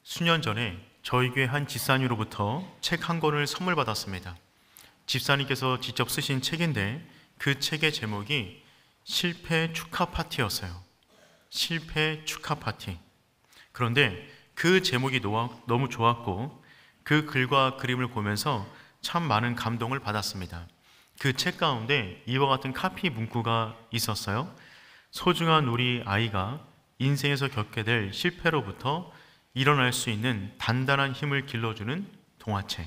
수년 전에 저희 교회 한 집사님으로부터 책 한 권을 선물 받았습니다. 집사님께서 직접 쓰신 책인데 그 책의 제목이 실패 축하 파티였어요. 실패 축하 파티. 그런데 그 제목이 너무 좋았고 그 글과 그림을 보면서 참 많은 감동을 받았습니다. 그 책 가운데 이와 같은 카피 문구가 있었어요. 소중한 우리 아이가 인생에서 겪게 될 실패로부터 일어날 수 있는 단단한 힘을 길러주는 동화책.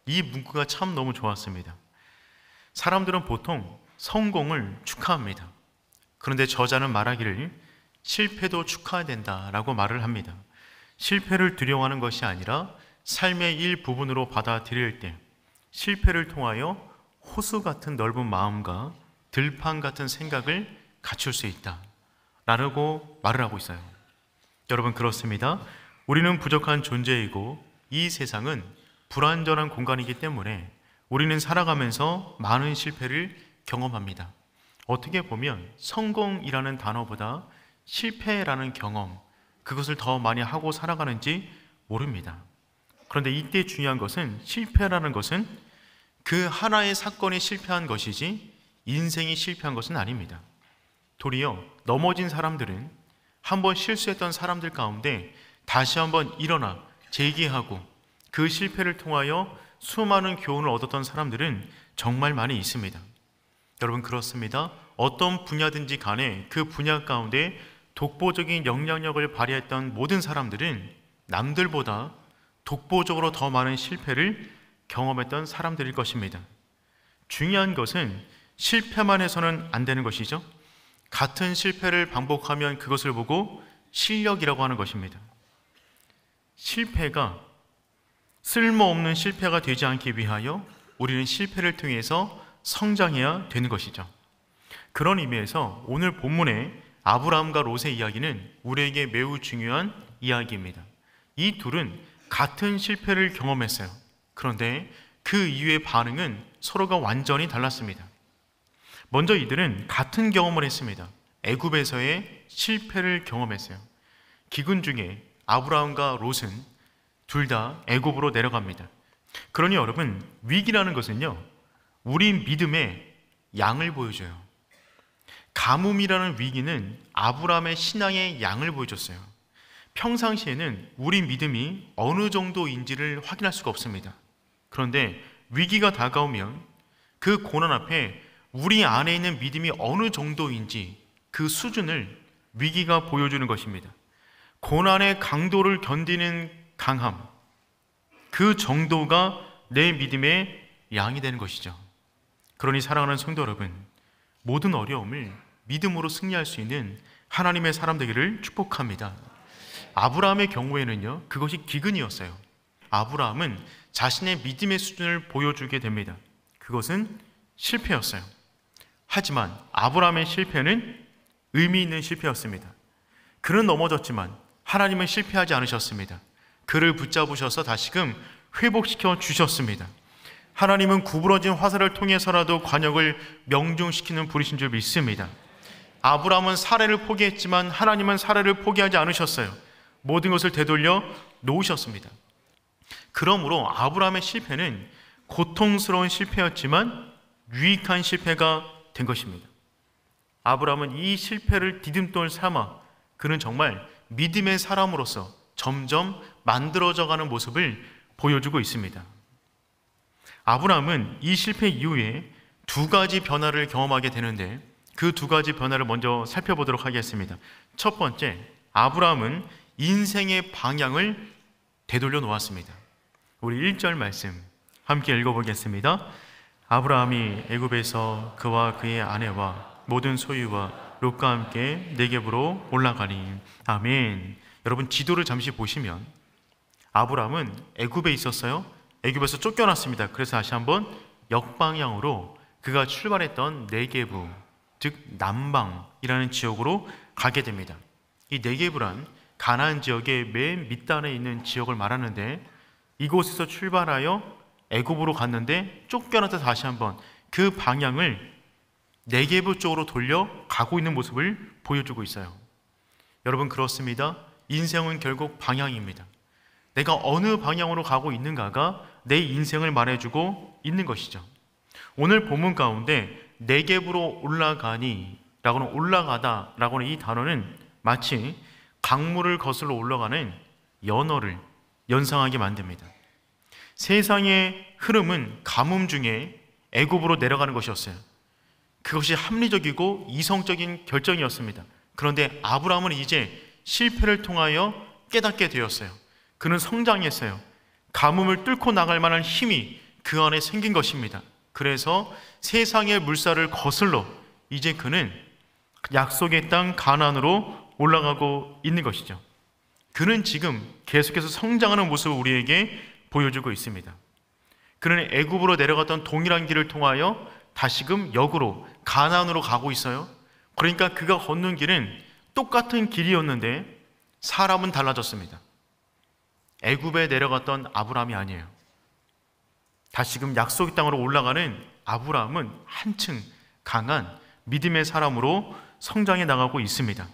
이 문구가 참 너무 좋았습니다. 사람들은 보통 성공을 축하합니다. 그런데 저자는 말하기를 실패도 축하해야 된다라고 말을 합니다. 실패를 두려워하는 것이 아니라 삶의 일부분으로 받아들일 때 실패를 통하여 호수 같은 넓은 마음과 들판 같은 생각을 갖출 수 있다 라고 말을 하고 있어요. 여러분, 그렇습니다. 우리는 부족한 존재이고 이 세상은 불완전한 공간이기 때문에 우리는 살아가면서 많은 실패를 경험합니다. 어떻게 보면 성공이라는 단어보다 실패라는 경험, 그것을 더 많이 하고 살아가는지 모릅니다. 그런데 이때 중요한 것은 실패라는 것은 그 하나의 사건이 실패한 것이지 인생이 실패한 것은 아닙니다. 도리어 넘어진 사람들은 한번 실수했던 사람들 가운데 다시 한번 일어나 재기하고 그 실패를 통하여 수많은 교훈을 얻었던 사람들은 정말 많이 있습니다. 여러분, 그렇습니다. 어떤 분야든지 간에 그 분야 가운데 독보적인 영향력을 발휘했던 모든 사람들은 남들보다 독보적으로 더 많은 실패를 경험했던 사람들일 것입니다. 중요한 것은 실패만 해서는 안 되는 것이죠. 같은 실패를 반복하면 그것을 보고 실력이라고 하는 것입니다. 실패가 쓸모없는 실패가 되지 않기 위하여 우리는 실패를 통해서 성장해야 되는 것이죠. 그런 의미에서 오늘 본문의 아브라함과 롯의 이야기는 우리에게 매우 중요한 이야기입니다. 이 둘은 같은 실패를 경험했어요. 그런데 그 이후의 반응은 서로가 완전히 달랐습니다. 먼저 이들은 같은 경험을 했습니다. 애굽에서의 실패를 경험했어요. 기근 중에 아브라함과 롯은 둘 다 애굽으로 내려갑니다. 그러니 여러분, 위기라는 것은요, 우리 믿음의 양을 보여줘요. 가뭄이라는 위기는 아브라함의 신앙의 양을 보여줬어요. 평상시에는 우리 믿음이 어느 정도인지를 확인할 수가 없습니다. 그런데 위기가 다가오면 그 고난 앞에 우리 안에 있는 믿음이 어느 정도인지 그 수준을 위기가 보여주는 것입니다. 고난의 강도를 견디는 강함, 그 정도가 내 믿음의 양이 되는 것이죠. 그러니 사랑하는 성도 여러분, 모든 어려움을 믿음으로 승리할 수 있는 하나님의 사람 되기를 축복합니다. 아브라함의 경우에는요, 그것이 기근이었어요. 아브라함은 자신의 믿음의 수준을 보여주게 됩니다. 그것은 실패였어요. 하지만 아브라함의 실패는 의미 있는 실패였습니다. 그는 넘어졌지만 하나님은 실패하지 않으셨습니다. 그를 붙잡으셔서 다시금 회복시켜 주셨습니다. 하나님은 구부러진 화살을 통해서라도 관역을 명중시키는 분이신 줄 믿습니다. 아브라함은 사례를 포기했지만 하나님은 사례를 포기하지 않으셨어요. 모든 것을 되돌려 놓으셨습니다. 그러므로 아브라함의 실패는 고통스러운 실패였지만 유익한 실패가 된 것입니다. 아브라함은 이 실패를 디딤돌 삼아 그는 정말 믿음의 사람으로서 점점 만들어져가는 모습을 보여주고 있습니다. 아브라함은 이 실패 이후에 두 가지 변화를 경험하게 되는데 그 두 가지 변화를 먼저 살펴보도록 하겠습니다. 첫 번째, 아브라함은 인생의 방향을 되돌려 놓았습니다. 우리 1절 말씀 함께 읽어보겠습니다. 아브라함이 애굽에서 그와 그의 아내와 모든 소유와 롯과 함께 네겝으로 올라가니. 아멘. 여러분, 지도를 잠시 보시면 아브라함은 애굽에 있었어요. 애굽에서 쫓겨났습니다. 그래서 다시 한번 역방향으로 그가 출발했던 네겝, 즉 남방이라는 지역으로 가게 됩니다. 이 네겝이란 가나안 지역의 맨 밑단에 있는 지역을 말하는데 이곳에서 출발하여 애굽으로 갔는데 쫓겨나서 다시 한번 그 방향을 네겝 쪽으로 돌려 가고 있는 모습을 보여주고 있어요. 여러분, 그렇습니다. 인생은 결국 방향입니다. 내가 어느 방향으로 가고 있는가가 내 인생을 말해주고 있는 것이죠. 오늘 본문 가운데 네겝으로 올라가니 라고는 올라가다 라고는 이 단어는 마치 강물을 거슬러 올라가는 연어를 연상하게 만듭니다. 세상의 흐름은 가뭄 중에 애굽으로 내려가는 것이었어요. 그것이 합리적이고 이성적인 결정이었습니다. 그런데 아브라함은 이제 실패를 통하여 깨닫게 되었어요. 그는 성장했어요. 가뭄을 뚫고 나갈 만한 힘이 그 안에 생긴 것입니다. 그래서 세상의 물살을 거슬러 이제 그는 약속의 땅 가나안으로 올라가고 있는 것이죠. 그는 지금 계속해서 성장하는 모습을 우리에게 보여주고 있습니다. 그는 애굽으로 내려갔던 동일한 길을 통하여 다시금 역으로 가나안으로 가고 있어요. 그러니까 그가 걷는 길은 똑같은 길이었는데 사람은 달라졌습니다. 애굽에 내려갔던 아브라함이 아니에요. 다시금 약속의 땅으로 올라가는 아브라함은 한층 강한 믿음의 사람으로 성장해 나가고 있습니다.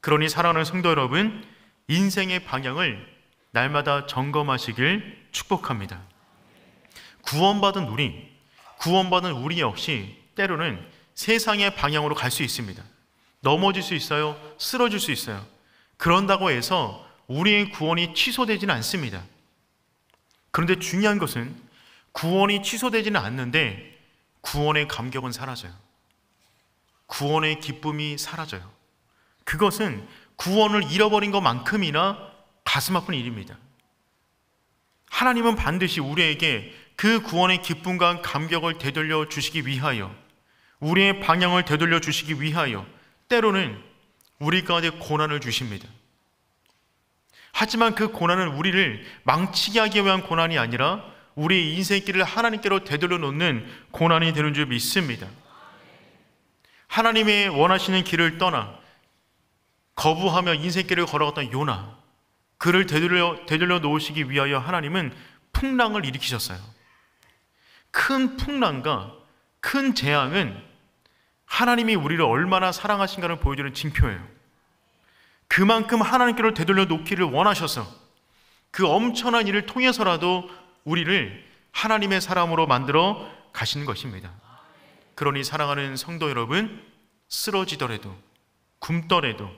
그러니 사랑하는 성도 여러분, 인생의 방향을 날마다 점검하시길 축복합니다. 구원받은 우리 역시 때로는 세상의 방향으로 갈 수 있습니다. 넘어질 수 있어요. 쓰러질 수 있어요. 그런다고 해서 우리의 구원이 취소되지는 않습니다. 그런데 중요한 것은 구원이 취소되지는 않는데 구원의 감격은 사라져요. 구원의 기쁨이 사라져요. 그것은 구원을 잃어버린 것만큼이나 가슴 아픈 일입니다. 하나님은 반드시 우리에게 그 구원의 기쁨과 감격을 되돌려 주시기 위하여, 우리의 방향을 되돌려 주시기 위하여 때로는 우리 가운데 고난을 주십니다. 하지만 그 고난은 우리를 망치게 하기 위한 고난이 아니라 우리의 인생길을 하나님께로 되돌려 놓는 고난이 되는 줄 믿습니다. 하나님의 원하시는 길을 떠나 거부하며 인생길을 걸어갔던 요나, 그를 되돌려 놓으시기 위하여 하나님은 풍랑을 일으키셨어요. 큰 풍랑과 큰 재앙은 하나님이 우리를 얼마나 사랑하신가를 보여주는 징표예요. 그만큼 하나님께로 되돌려 놓기를 원하셔서 그 엄청난 일을 통해서라도 우리를 하나님의 사람으로 만들어 가시는 것입니다. 그러니 사랑하는 성도 여러분, 쓰러지더라도 굶더라도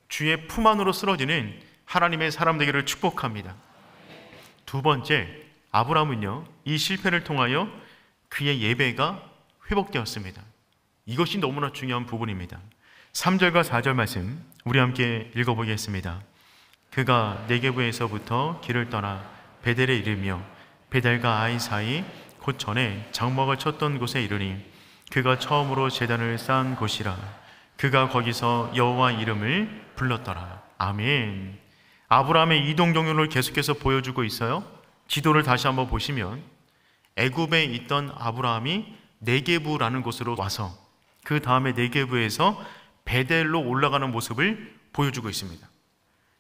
주의 품 안으로 쓰러지는 하나님의 사람 되기를 축복합니다. 두 번째, 아브라함은요, 이 실패를 통하여 그의 예배가 회복되었습니다. 이것이 너무나 중요한 부분입니다. 3절과 4절 말씀 우리 함께 읽어보겠습니다. 그가 네게브에서부터 길을 떠나 베델에 이르며 베델과 아이 사이 곧 전에 장막을 쳤던 곳에 이르니 그가 처음으로 제단을 쌓은 곳이라. 그가 거기서 여호와 이름을 불렀더라. 아멘. 아브라함의 이동 경로를 계속해서 보여주고 있어요. 지도를 다시 한번 보시면 애굽에 있던 아브라함이 네게브라는 곳으로 와서 그 다음에 네게브에서 베델로 올라가는 모습을 보여주고 있습니다.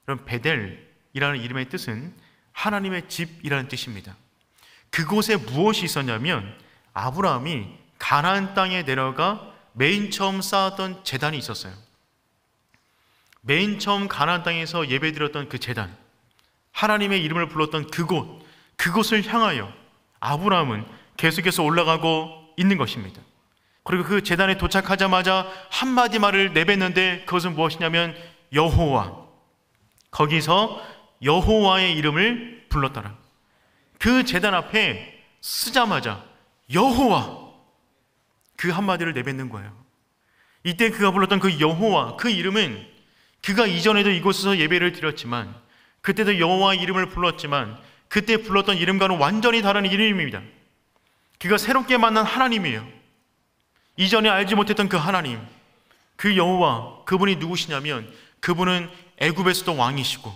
그럼 베델이라는 이름의 뜻은 하나님의 집이라는 뜻입니다. 그곳에 무엇이 있었냐면 아브라함이 가나안 땅에 내려가 맨 처음 쌓았던 제단이 있었어요. 맨 처음 가나안 땅에서 예배드렸던 그 제단, 하나님의 이름을 불렀던 그곳을 향하여 아브라함은 계속해서 올라가고 있는 것입니다. 그리고 그 제단에 도착하자마자 한마디 말을 내뱉는데 그것은 무엇이냐면 여호와. 거기서 여호와의 이름을 불렀더라. 그 제단 앞에 쓰자마자 여호와, 그 한마디를 내뱉는 거예요. 이때 그가 불렀던 그 여호와, 그 이름은 그가 이전에도 이곳에서 예배를 드렸지만 그때도 여호와의 이름을 불렀지만 그때 불렀던 이름과는 완전히 다른 이름입니다. 그가 새롭게 만난 하나님이에요. 이전에 알지 못했던 그 하나님, 그 여호와, 그분이 누구시냐면 그분은 애굽에서도 왕이시고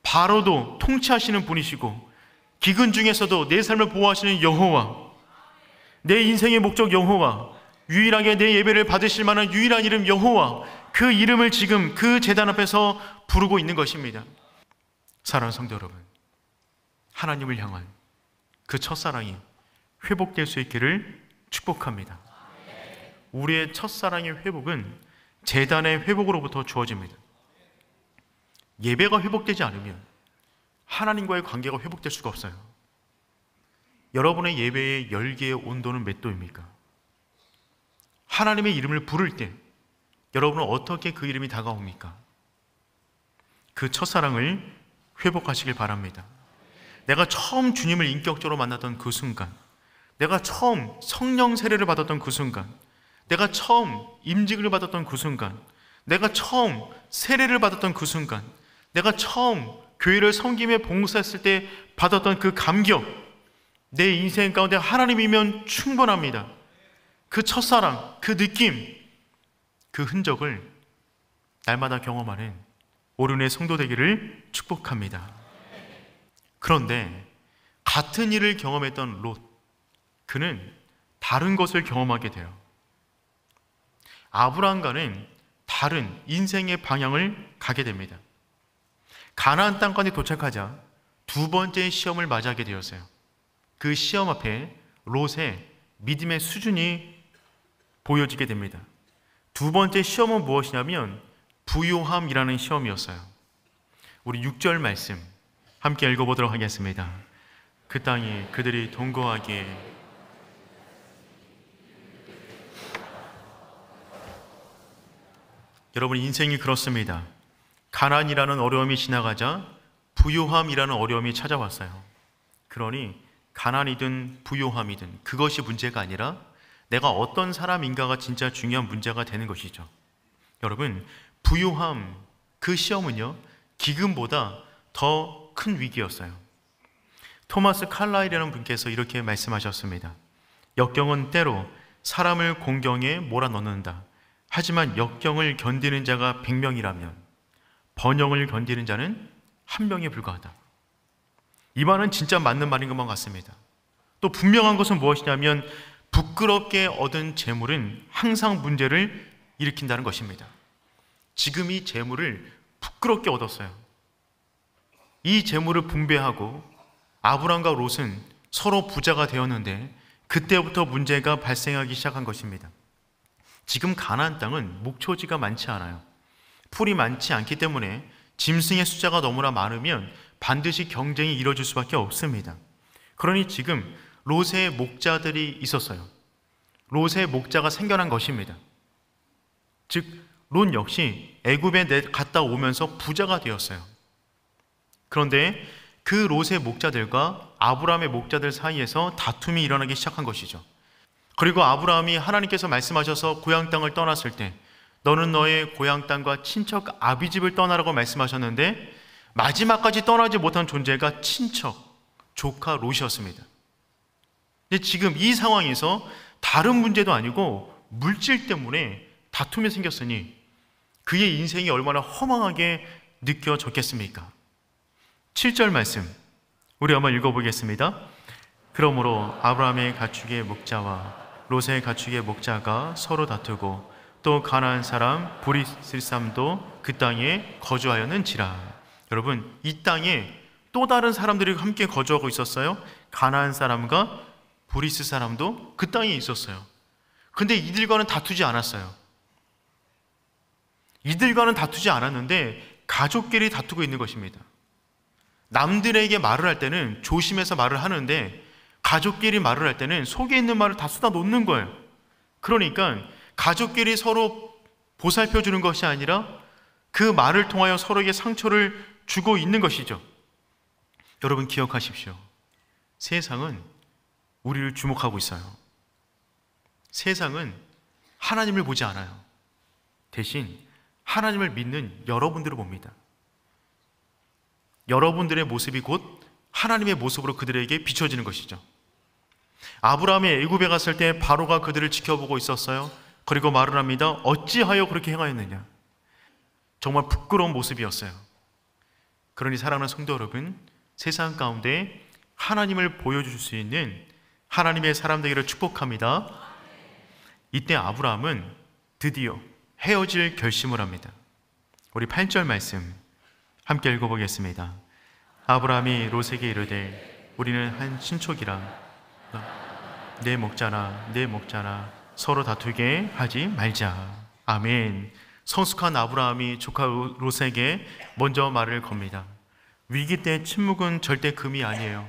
바로도 통치하시는 분이시고 기근 중에서도 내 삶을 보호하시는 여호와, 내 인생의 목적 여호와, 유일하게 내 예배를 받으실 만한 유일한 이름 여호와, 그 이름을 지금 그 제단 앞에서 부르고 있는 것입니다. 사랑하는 성도 여러분, 하나님을 향한 그 첫사랑이 회복될 수 있기를 축복합니다. 우리의 첫사랑의 회복은 제단의 회복으로부터 주어집니다. 예배가 회복되지 않으면 하나님과의 관계가 회복될 수가 없어요. 여러분의 예배의 열기의 온도는 몇 도입니까? 하나님의 이름을 부를 때 여러분은 어떻게 그 이름이 다가옵니까? 그 첫사랑을 회복하시길 바랍니다. 내가 처음 주님을 인격적으로 만났던 그 순간, 내가 처음 성령 세례를 받았던 그 순간, 내가 처음 임직을 받았던 그 순간, 내가 처음 세례를 받았던 그 순간, 내가 처음 교회를 섬김에 봉사했을 때 받았던 그 감격, 내 인생 가운데 하나님이면 충분합니다. 그 첫사랑, 그 느낌, 그 흔적을 날마다 경험하는 오륜의 성도 되기를 축복합니다. 그런데 같은 일을 경험했던 롯, 그는 다른 것을 경험하게 돼요. 아브라함과는 다른 인생의 방향을 가게 됩니다. 가나안 땅까지 도착하자 두 번째 시험을 맞이하게 되었어요. 그 시험 앞에 롯의 믿음의 수준이 보여지게 됩니다. 두 번째 시험은 무엇이냐면 부요함이라는 시험이었어요. 우리 6절 말씀 함께 읽어보도록 하겠습니다. 그 땅에 그들이 동거하기에 여러분, 인생이 그렇습니다. 가난이라는 어려움이 지나가자 부요함이라는 어려움이 찾아왔어요. 그러니 가난이든 부요함이든 그것이 문제가 아니라 내가 어떤 사람인가가 진짜 중요한 문제가 되는 것이죠. 여러분, 부요함, 그 시험은요, 기근보다 더 큰 위기였어요. 토마스 칼라일이라는 분께서 이렇게 말씀하셨습니다. 역경은 때로 사람을 공경에 몰아넣는다. 하지만 역경을 견디는 자가 100명이라면 번영을 견디는 자는 1명에 불과하다. 이 말은 진짜 맞는 말인 것만 같습니다. 또 분명한 것은 무엇이냐면 부끄럽게 얻은 재물은 항상 문제를 일으킨다는 것입니다. 지금 이 재물을 부끄럽게 얻었어요. 이 재물을 분배하고 아브람과 롯은 서로 부자가 되었는데 그때부터 문제가 발생하기 시작한 것입니다. 지금 가나안 땅은 목초지가 많지 않아요. 풀이 많지 않기 때문에 짐승의 숫자가 너무나 많으면 반드시 경쟁이 이루어질 수밖에 없습니다. 그러니 지금 롯의 목자들이 있었어요. 롯의 목자가 생겨난 것입니다. 즉 롯 역시 애굽에 갔다 오면서 부자가 되었어요. 그런데 그 롯의 목자들과 아브라함의 목자들 사이에서 다툼이 일어나기 시작한 것이죠. 그리고 아브라함이 하나님께서 말씀하셔서 고향 땅을 떠났을 때 너는 너의 고향 땅과 친척 아비집을 떠나라고 말씀하셨는데 마지막까지 떠나지 못한 존재가 친척, 조카 롯이었습니다. 근데 지금 이 상황에서 다른 문제도 아니고 물질 때문에 다툼이 생겼으니 그의 인생이 얼마나 허망하게 느껴졌겠습니까? 7절 말씀 우리 한번 읽어보겠습니다. 그러므로 아브라함의 가축의 목자와 롯의 가축의 목자가 서로 다투고 또 가나안 사람 브리스람도 그 땅에 거주하였는지라. 여러분, 이 땅에 또 다른 사람들이 함께 거주하고 있었어요. 가나안 사람과 브리스 사람도 그 땅에 있었어요. 근데 이들과는 다투지 않았어요. 이들과는 다투지 않았는데 가족끼리 다투고 있는 것입니다. 남들에게 말을 할 때는 조심해서 말을 하는데 가족끼리 말을 할 때는 속에 있는 말을 다 쏟아 놓는 거예요. 그러니까 가족끼리 서로 보살펴 주는 것이 아니라 그 말을 통하여 서로에게 상처를 주고 있는 것이죠. 여러분 기억하십시오. 세상은 우리를 주목하고 있어요. 세상은 하나님을 보지 않아요. 대신 하나님을 믿는 여러분들을 봅니다. 여러분들의 모습이 곧 하나님의 모습으로 그들에게 비춰지는 것이죠. 아브라함이 애굽에 갔을 때 바로가 그들을 지켜보고 있었어요. 그리고 말을 합니다. 어찌하여 그렇게 행하였느냐. 정말 부끄러운 모습이었어요. 그러니 사랑하는 성도 여러분, 세상 가운데 하나님을 보여줄 수 있는 하나님의 사람 되기를 축복합니다. 이때 아브라함은 드디어 헤어질 결심을 합니다. 우리 8절 말씀 함께 읽어보겠습니다. 아브라함이 롯에게 이르되 우리는 한 친족이라 내 목자나 서로 다투게 하지 말자. 아멘. 성숙한 아브라함이 조카 롯에게 먼저 말을 겁니다. 위기 때 침묵은 절대 금이 아니에요.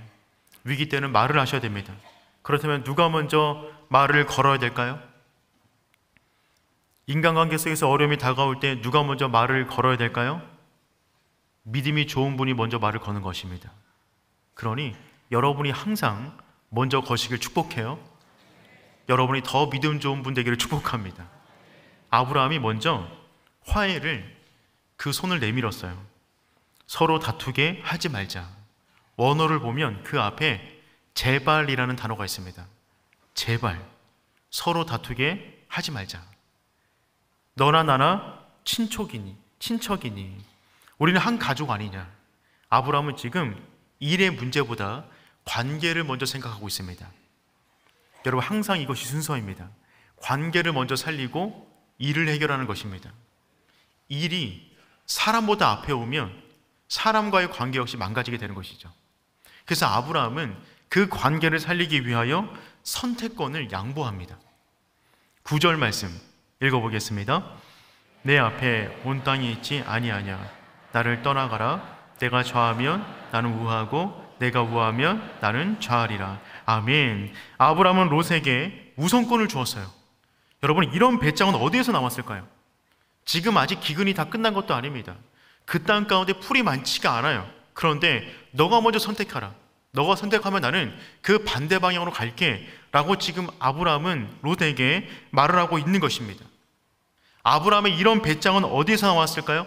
위기 때는 말을 하셔야 됩니다. 그렇다면 누가 먼저 말을 걸어야 될까요? 인간관계 속에서 어려움이 다가올 때 누가 먼저 말을 걸어야 될까요? 믿음이 좋은 분이 먼저 말을 거는 것입니다. 그러니 여러분이 항상 먼저 거시길 축복해요. 여러분이 더 믿음 좋은 분 되기를 축복합니다. 아브라함이 먼저 화해를 그 손을 내밀었어요. 서로 다투게 하지 말자. 원어를 보면 그 앞에 제발이라는 단어가 있습니다. 제발 서로 다투게 하지 말자. 너나 나나 친척이니 우리는 한 가족 아니냐. 아브라함은 지금 일의 문제보다 관계를 먼저 생각하고 있습니다. 여러분, 항상 이것이 순서입니다. 관계를 먼저 살리고 일을 해결하는 것입니다. 일이 사람보다 앞에 오면 사람과의 관계 역시 망가지게 되는 것이죠. 그래서 아브라함은 그 관계를 살리기 위하여 선택권을 양보합니다. 9절 말씀 읽어보겠습니다. 내 앞에 온 땅이 있지 아니하냐. 나를 떠나가라. 내가 좌하면 나는 우하고 내가 우하면 나는 좌하리라. 아멘. 아브라함은 롯에게 우선권을 주었어요. 여러분, 이런 배짱은 어디에서 나왔을까요? 지금 아직 기근이 다 끝난 것도 아닙니다. 그 땅 가운데 풀이 많지가 않아요. 그런데 너가 먼저 선택하라. 너가 선택하면 나는 그 반대 방향으로 갈게 라고 지금 아브라함은 롯에게 말을 하고 있는 것입니다. 아브라함의 이런 배짱은 어디에서 나왔을까요?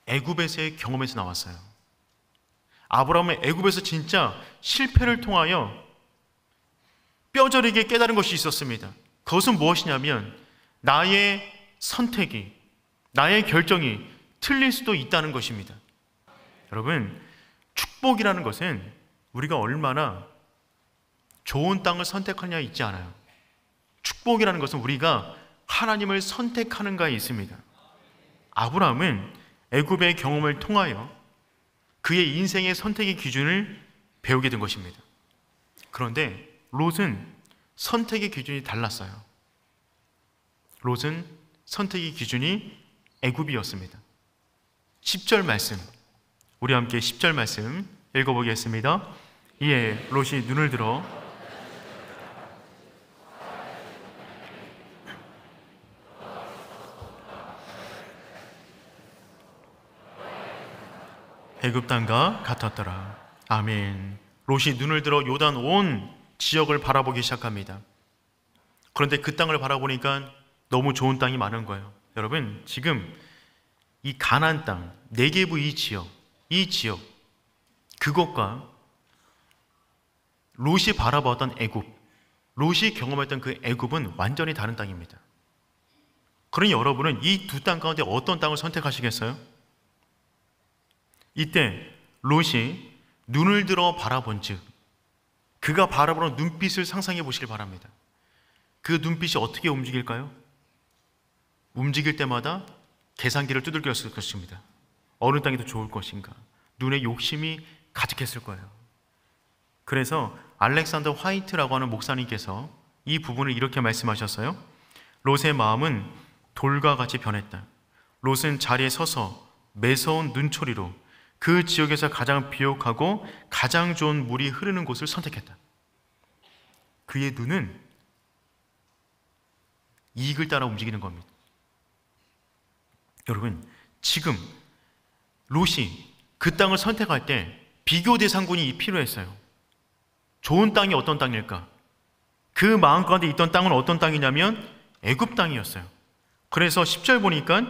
애굽에서의 경험에서 나왔어요. 아브라함은 애굽에서 진짜 실패를 통하여 뼈저리게 깨달은 것이 있었습니다. 그것은 무엇이냐면 나의 선택이, 나의 결정이 틀릴 수도 있다는 것입니다. 여러분, 축복이라는 것은 우리가 얼마나 좋은 땅을 선택하느냐에 있지 않아요. 축복이라는 것은 우리가 하나님을 선택하는가에 있습니다. 아브라함은 애굽의 경험을 통하여 그의 인생의 선택의 기준을 배우게 된 것입니다. 그런데 롯은 선택의 기준이 달랐어요. 롯은 선택의 기준이 애굽이었습니다. 10절 말씀, 우리 함께 10절 말씀 읽어보겠습니다. 이에 롯이 눈을 들어 애굽 땅과 같았더라. 아멘. 롯이 눈을 들어 요단 온 지역을 바라보기 시작합니다. 그런데 그 땅을 바라보니까 너무 좋은 땅이 많은 거예요. 여러분, 지금 이 가나안 땅, 네게브 이 지역, 그것과 롯이 바라봤던 애굽, 롯이 경험했던 그 애굽은 완전히 다른 땅입니다. 그러니 여러분은 이 두 땅 가운데 어떤 땅을 선택하시겠어요? 이때 롯이 눈을 들어 바라본 즉, 그가 바라보는 눈빛을 상상해 보시길 바랍니다. 그 눈빛이 어떻게 움직일까요? 움직일 때마다 계산기를 두들겼을 것입니다. 어느 땅이 더 좋을 것인가? 눈에 욕심이 가득했을 거예요. 그래서 알렉산더 화이트라고 하는 목사님께서 이 부분을 이렇게 말씀하셨어요. 롯의 마음은 돌과 같이 변했다. 롯은 자리에 서서 매서운 눈초리로 그 지역에서 가장 비옥하고 가장 좋은 물이 흐르는 곳을 선택했다. 그의 눈은 이익을 따라 움직이는 겁니다. 여러분, 지금 롯이 그 땅을 선택할 때 비교 대상군이 필요했어요. 좋은 땅이 어떤 땅일까? 그 마음 가운데 있던 땅은 어떤 땅이냐면 애굽 땅이었어요. 그래서 10절 보니까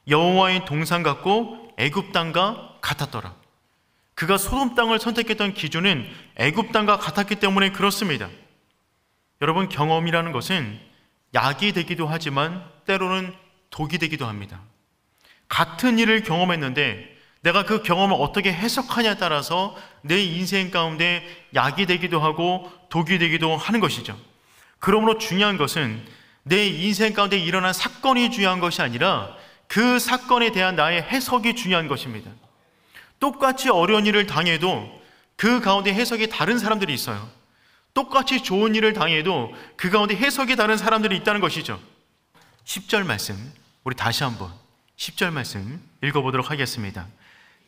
여호와의 동산 같고 애굽 땅과 같았더라. 그가 소돔 땅을 선택했던 기준은 애굽 땅과 같았기 때문에 그렇습니다. 여러분, 경험이라는 것은 약이 되기도 하지만 때로는 독이 되기도 합니다. 같은 일을 경험했는데 내가 그 경험을 어떻게 해석하냐에 따라서 내 인생 가운데 약이 되기도 하고 독이 되기도 하는 것이죠. 그러므로 중요한 것은 내 인생 가운데 일어난 사건이 중요한 것이 아니라 그 사건에 대한 나의 해석이 중요한 것입니다. 똑같이 어려운 일을 당해도 그 가운데 해석이 다른 사람들이 있어요. 똑같이 좋은 일을 당해도 그 가운데 해석이 다른 사람들이 있다는 것이죠. 10절 말씀, 우리 다시 한번 10절 말씀 읽어보도록 하겠습니다.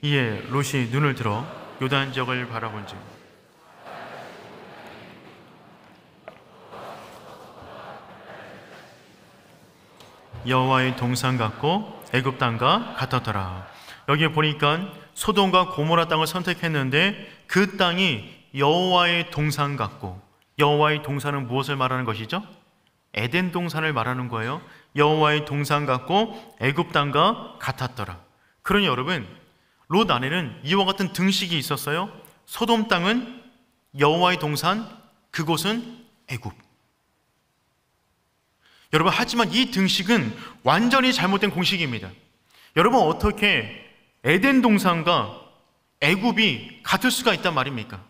이에 롯이 눈을 들어 요단 지역을 바라본즉 여호와의 동산 같고 애굽 땅과 같았더라. 여기 보니까 소돔과 고모라 땅을 선택했는데 그 땅이 여호와의 동산 같고, 여호와의 동산은 무엇을 말하는 것이죠? 에덴 동산을 말하는 거예요. 여호와의 동산 같고 애굽 땅과 같았더라. 그러니 여러분, 롯 안에는 이와 같은 등식이 있었어요. 소돔 땅은 여호와의 동산, 그곳은 애굽. 여러분, 하지만 이 등식은 완전히 잘못된 공식입니다. 여러분, 어떻게 에덴 동산과 애굽이 같을 수가 있단 말입니까?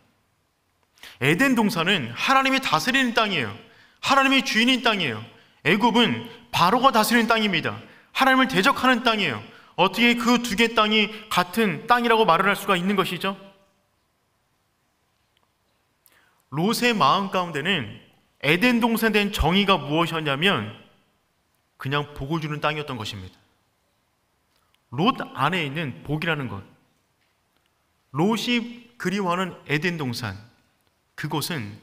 에덴 동산은 하나님이 다스리는 땅이에요. 하나님이 주인인 땅이에요. 애굽은 바로가 다스리는 땅입니다. 하나님을 대적하는 땅이에요. 어떻게 그 두 개 땅이 같은 땅이라고 말을 할 수가 있는 것이죠? 롯의 마음 가운데는 에덴 동산에 대한 정의가 무엇이었냐면 그냥 복을 주는 땅이었던 것입니다. 롯 안에 있는 복이라는 것, 롯이 그리워하는 에덴 동산, 그곳은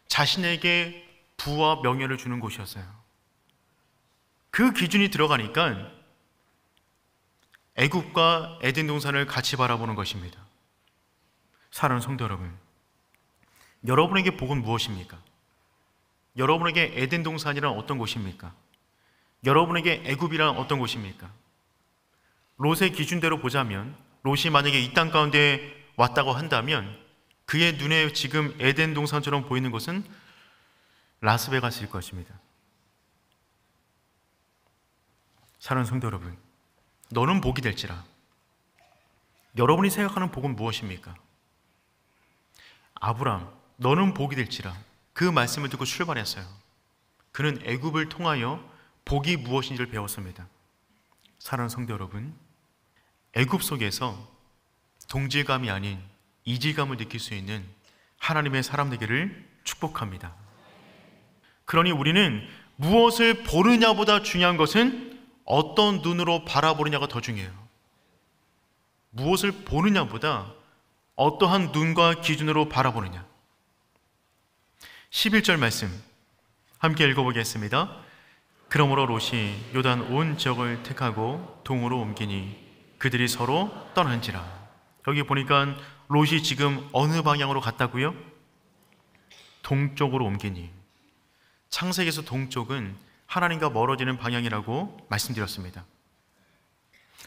자신에게 부와 명예를 주는 곳이었어요. 그 기준이 들어가니까 애굽과 에덴 동산을 같이 바라보는 것입니다. 사랑하는 성도 여러분, 여러분에게 복은 무엇입니까? 여러분에게 에덴 동산이란 어떤 곳입니까? 여러분에게 애굽이란 어떤 곳입니까? 롯의 기준대로 보자면, 롯이 만약에 이 땅 가운데 왔다고 한다면 그의 눈에 지금 에덴 동산처럼 보이는 곳은 라스베가스일 것입니다. 사랑하는 성도 여러분, 너는 복이 될지라. 여러분이 생각하는 복은 무엇입니까? 아브람, 너는 복이 될지라. 그 말씀을 듣고 출발했어요. 그는 애굽을 통하여 복이 무엇인지를 배웠습니다. 사랑하는 성도 여러분, 애굽 속에서 동질감이 아닌 이질감을 느낄 수 있는 하나님의 사람 되기를 축복합니다. 그러니 우리는 무엇을 보느냐보다 중요한 것은 어떤 눈으로 바라보느냐가 더 중요해요. 무엇을 보느냐보다 어떠한 눈과 기준으로 바라보느냐. 11절 말씀 함께 읽어보겠습니다. 그러므로 롯이 요단 온 지역을 택하고 동으로 옮기니 그들이 서로 떠난지라. 여기 보니까 롯이 지금 어느 방향으로 갔다고요? 동쪽으로 옮기니. 창세기에서 동쪽은 하나님과 멀어지는 방향이라고 말씀드렸습니다.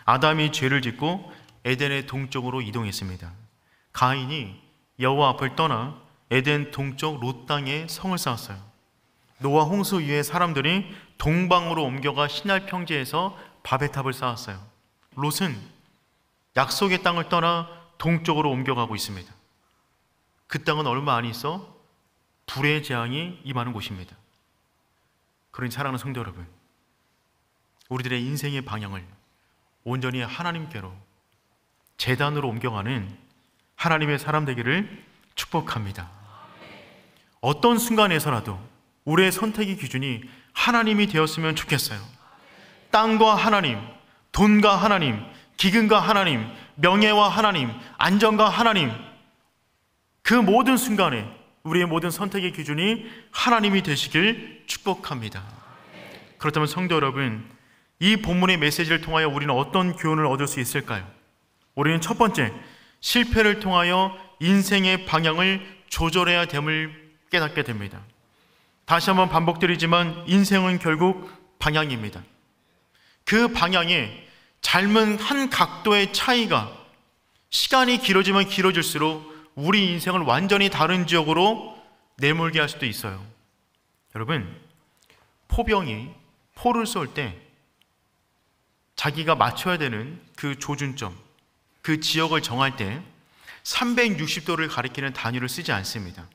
아담이 죄를 짓고 에덴의 동쪽으로 이동했습니다. 가인이 여호와 앞을 떠나 에덴 동쪽 롯 땅에 성을 쌓았어요. 노아 홍수 이후에 사람들이 동방으로 옮겨가 시날 평지에서 바베탑을 쌓았어요. 롯은 약속의 땅을 떠나 동쪽으로 옮겨가고 있습니다. 그 땅은 얼마 안 있어 불의 재앙이 임하는 곳입니다. 그러니 사랑하는 성도 여러분, 우리들의 인생의 방향을 온전히 하나님께로, 제단으로 옮겨가는 하나님의 사람 되기를 축복합니다. 어떤 순간에서라도 우리의 선택의 기준이 하나님이 되었으면 좋겠어요. 땅과 하나님, 돈과 하나님, 기근과 하나님, 명예와 하나님, 안정과 하나님, 그 모든 순간에 우리의 모든 선택의 기준이 하나님이 되시길 축복합니다. 그렇다면 성도 여러분, 이 본문의 메시지를 통하여 우리는 어떤 교훈을 얻을 수 있을까요? 우리는 첫 번째, 실패를 통하여 인생의 방향을 조절해야 됨을 깨닫게 됩니다. 다시 한번 반복드리지만 인생은 결국 방향입니다. 그 방향에 삶은 한 각도의 차이가 시간이 길어지면 길어질수록 우리 인생을 완전히 다른 지역으로 내몰게 할 수도 있어요. 여러분, 포병이 포를 쏠 때 자기가 맞춰야 되는 그 조준점, 그 지역을 정할 때 360도를 가리키는 단위를 쓰지 않습니다.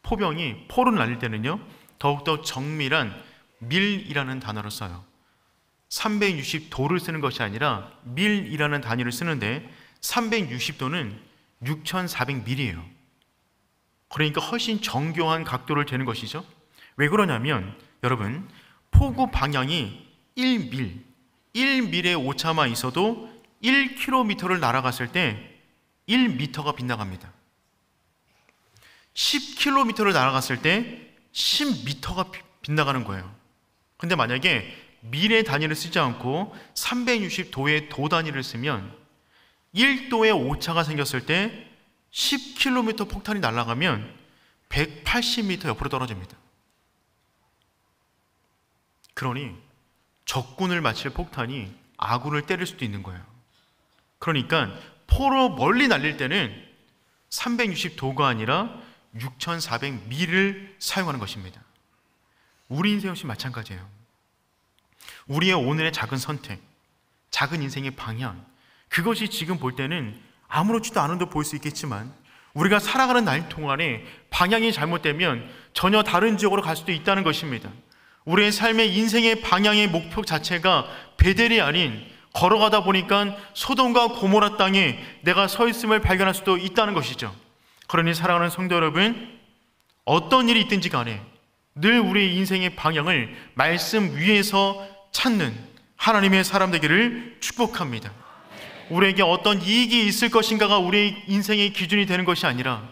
포병이 포를 날릴 때는요, 더욱더 정밀한 밀이라는 단어를 써요. 360도를 쓰는 것이 아니라 밀이라는 단위를 쓰는데 360도는 6400mm예요. 그러니까 훨씬 정교한 각도를 재는 것이죠. 왜 그러냐면 여러분, 포구 방향이 1밀, 1밀의 오차만 있어도 1km를 날아갔을 때 1m가 빗나갑니다. 10km를 날아갔을 때 10m가 빗나가는 거예요. 근데 만약에 미래 단위를 쓰지 않고 360도의 도 단위를 쓰면 1도의 오차가 생겼을 때 10km 폭탄이 날아가면 180m 옆으로 떨어집니다. 그러니 적군을 맞힐 폭탄이 아군을 때릴 수도 있는 거예요. 그러니까 포로 멀리 날릴 때는 360도가 아니라 6400m를 사용하는 것입니다. 우리 인생 역시 마찬가지예요. 우리의 오늘의 작은 선택, 작은 인생의 방향, 그것이 지금 볼 때는 아무렇지도 않은 듯 보일 수 있겠지만 우리가 살아가는 날 동안에 방향이 잘못되면 전혀 다른 지역으로 갈 수도 있다는 것입니다. 우리의 삶의 인생의 방향의 목표 자체가 베델이 아닌 걸어가다 보니까 소돔과 고모라 땅에 내가 서 있음을 발견할 수도 있다는 것이죠. 그러니 사랑하는 성도 여러분, 어떤 일이 있든지 간에 늘 우리의 인생의 방향을 말씀 위에서 찾는 하나님의 사람 되기를 축복합니다. 우리에게 어떤 이익이 있을 것인가가 우리의 인생의 기준이 되는 것이 아니라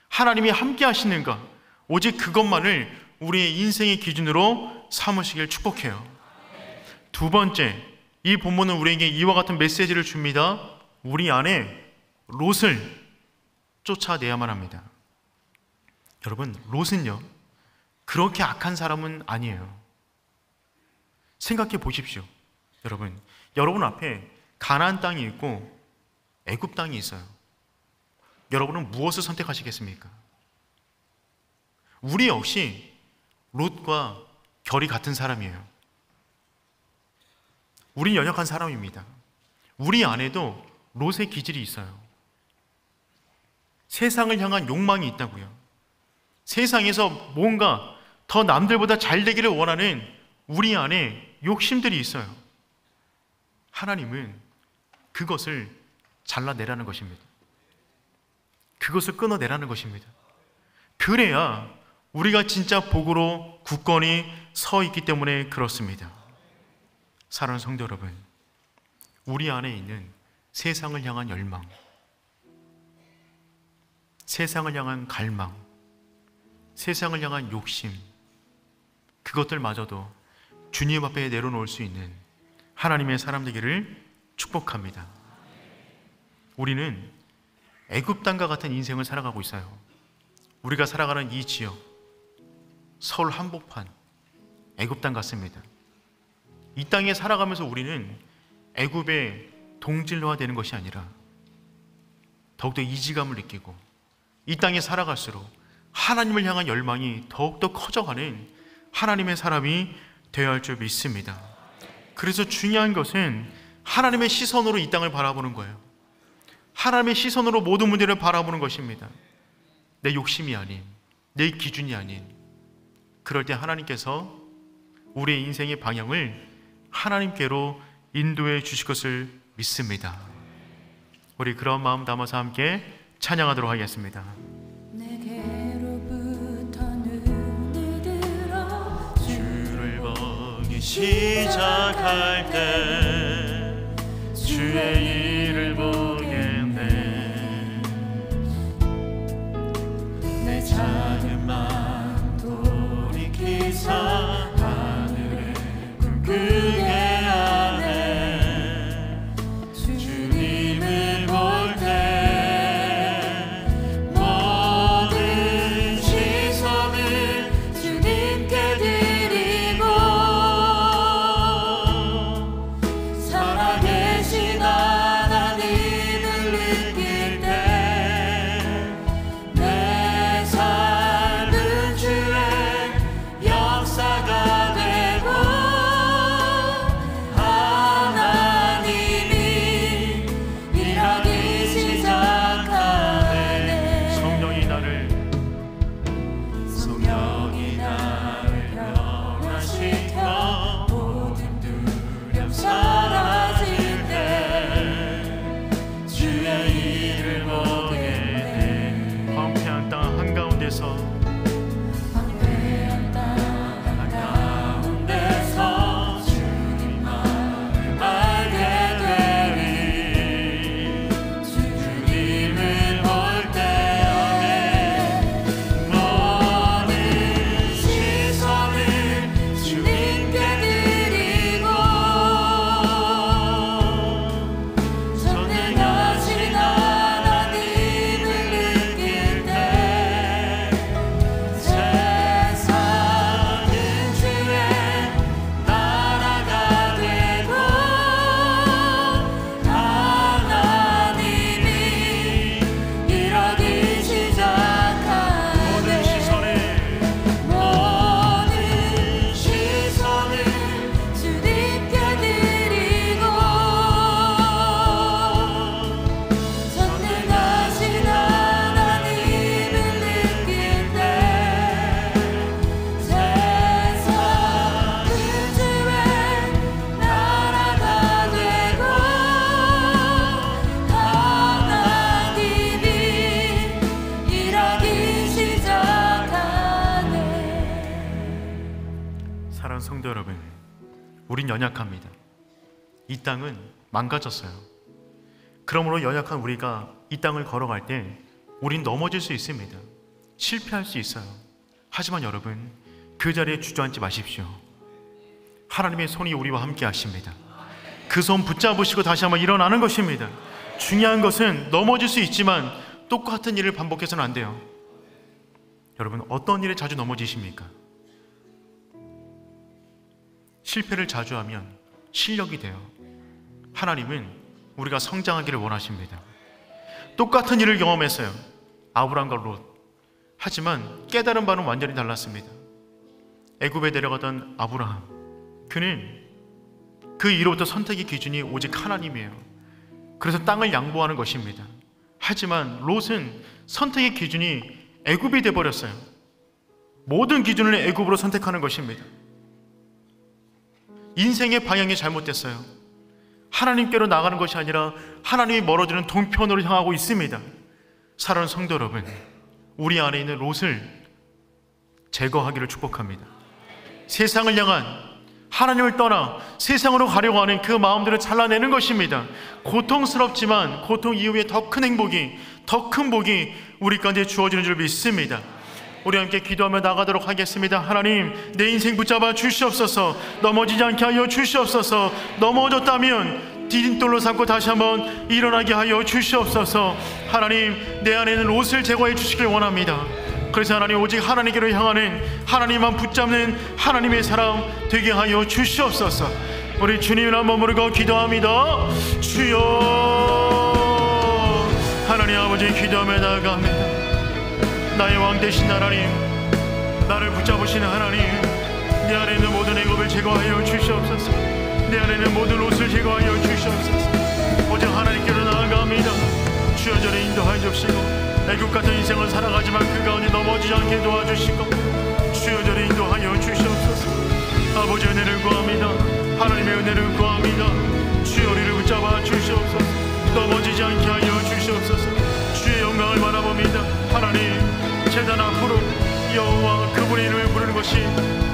하나님이 함께 하시는가, 오직 그것만을 우리의 인생의 기준으로 삼으시길 축복해요. 두 번째, 이 본문은 우리에게 이와 같은 메시지를 줍니다. 우리 안에 롯을 쫓아내야만 합니다. 여러분, 롯은요 그렇게 악한 사람은 아니에요. 생각해 보십시오. 여러분 앞에 가나안 땅이 있고 애굽 땅이 있어요. 여러분은 무엇을 선택하시겠습니까? 우리 역시 롯과 결이 같은 사람이에요. 우린 연약한 사람입니다. 우리 안에도 롯의 기질이 있어요. 세상을 향한 욕망이 있다고요. 세상에서 뭔가 더 남들보다 잘 되기를 원하는 우리 안에 욕심들이 있어요. 하나님은 그것을 잘라내라는 것입니다. 그것을 끊어내라는 것입니다. 그래야 우리가 진짜 복으로 굳건히 서 있기 때문에 그렇습니다. 사랑하는 성도 여러분, 우리 안에 있는 세상을 향한 열망, 세상을 향한 갈망, 세상을 향한 욕심, 그것들마저도 주님 앞에 내려놓을 수 있는 하나님의 사람 되기를 축복합니다. 우리는 애굽 땅과 같은 인생을 살아가고 있어요. 우리가 살아가는 이 지역, 서울 한복판, 애굽 땅 같습니다. 이 땅에 살아가면서 우리는 애굽의 동질화되는 것이 아니라 더욱더 이지감을 느끼고 이 땅에 살아갈수록 하나님을 향한 열망이 더욱더 커져가는 하나님의 사람이 되어야 할 줄 믿습니다. 그래서 중요한 것은 하나님의 시선으로 이 땅을 바라보는 거예요. 하나님의 시선으로 모든 문제를 바라보는 것입니다. 내 욕심이 아닌, 내 기준이 아닌, 그럴 때 하나님께서 우리의 인생의 방향을 하나님께로 인도해 주실 것을 믿습니다. 우리 그런 마음 담아서 함께 찬양하도록 하겠습니다. 주를 보기 시작할 때 주의 일을 보겠네. 내 작은 마음 돌이키사 하늘에 굵게 하네. 주님을 볼 때 모든 시선을 주님께 드리고 살아계신 우린 연약합니다. 이 땅은 망가졌어요. 그러므로 연약한 우리가 이 땅을 걸어갈 때 우린 넘어질 수 있습니다. 실패할 수 있어요. 하지만 여러분, 그 자리에 주저앉지 마십시오. 하나님의 손이 우리와 함께 하십니다. 그 손 붙잡으시고 다시 한번 일어나는 것입니다. 중요한 것은 넘어질 수 있지만 똑같은 일을 반복해서는 안 돼요. 여러분, 어떤 일에 자주 넘어지십니까? 실패를 자주 하면 실력이 돼요. 하나님은 우리가 성장하기를 원하십니다. 똑같은 일을 경험했어요. 아브람과 롯. 하지만 깨달은 바는 완전히 달랐습니다. 애굽에 데려가던 아브라함, 그는 그 이로부터 선택의 기준이 오직 하나님이에요. 그래서 땅을 양보하는 것입니다. 하지만 롯은 선택의 기준이 애굽이 되어버렸어요. 모든 기준을 애굽으로 선택하는 것입니다. 인생의 방향이 잘못됐어요. 하나님께로 나가는 것이 아니라 하나님이 멀어지는 동편으로 향하고 있습니다. 사랑하는 성도 여러분, 우리 안에 있는 롯을 제거하기를 축복합니다. 세상을 향한, 하나님을 떠나 세상으로 가려고 하는 그 마음들을 잘라내는 것입니다. 고통스럽지만 고통 이후에 더 큰 행복이, 더 큰 복이 우리 가운데 주어지는 줄 믿습니다. 우리 함께 기도하며 나가도록 하겠습니다. 하나님, 내 인생 붙잡아 주시옵소서. 넘어지지 않게 하여 주시옵소서. 넘어졌다면 디딤돌로 삼고 다시 한번 일어나게 하여 주시옵소서. 하나님, 내 안에 있는 옷을 제거해 주시길 원합니다. 그래서 하나님, 오직 하나님께로 향하는, 하나님만 붙잡는 하나님의 사람 되게 하여 주시옵소서. 우리 주님을 한번 부르고 기도합니다. 주여. 하나님 아버지, 기도하며 나아갑니다. 나의 왕 되신 하나님, 나를 붙잡으시는 하나님, 내 안에 있는 모든 애굽을 제거하여 주시옵소서. 내 안에 있는 모든 옷을 제거하여 주시옵소서. 오직 하나님께로 나아갑니다. 주여, 저를 인도하여 주시고 애굽 같은 인생을 살아가지만 그 가운데 넘어지지 않게 도와주시고 주여, 저를 인도하여 주시옵소서. 아버지, 은혜를 구합니다. 하나님의 은혜를 구합니다. 주여, 우리를 붙잡아 주시옵소서. 넘어지지 않게 하여 주시옵소서. 주의 영광을 바라봅니다. 하나님, 재단 앞으로 여호와 그분의 이름을 부르는 것이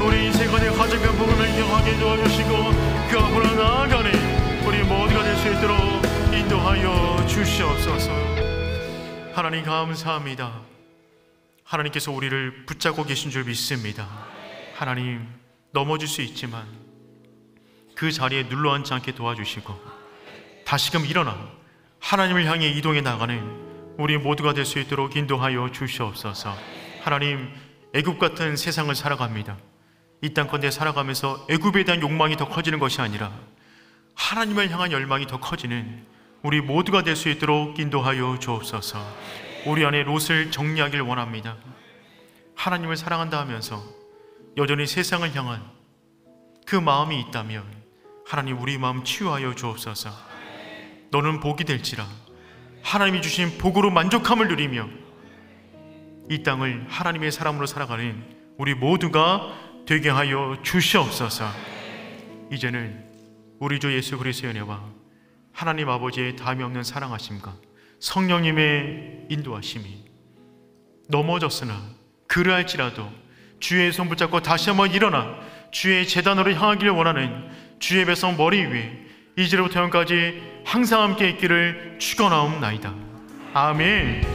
우리 인생 가운데 가장 큰 복음을 경험하게 도와주시고 그 앞으로 나아가는 우리 모두가 될 수 있도록 인도하여 주시옵소서. 하나님, 감사합니다. 하나님께서 우리를 붙잡고 계신 줄 믿습니다. 하나님, 넘어질 수 있지만 그 자리에 눌러앉지 않게 도와주시고 다시금 일어나 하나님을 향해 이동해 나가는 우리 모두가 될 수 있도록 인도하여 주시옵소서. 하나님, 애굽 같은 세상을 살아갑니다. 이 땅건대 살아가면서 애굽에 대한 욕망이 더 커지는 것이 아니라 하나님을 향한 열망이 더 커지는 우리 모두가 될 수 있도록 인도하여 주옵소서. 우리 안에 롯을 정리하길 원합니다. 하나님을 사랑한다 하면서 여전히 세상을 향한 그 마음이 있다면 하나님, 우리 마음 치유하여 주옵소서. 너는 복이 될지라 하나님이 주신 복으로 만족함을 누리며 이 땅을 하나님의 사람으로 살아가는 우리 모두가 되게 하여 주시옵소서. 이제는 우리 주 예수 그리스도의 은혜와 하나님 아버지의 다함이 없는 사랑하심과 성령님의 인도하심이 넘어졌으나 그러할지라도 주의 손 붙잡고 다시 한번 일어나 주의 제단으로 향하기를 원하는 주의 백성 머리 위에 이제로부터 영까지 항상 함께 있기를 축원하옵나이다. 아멘.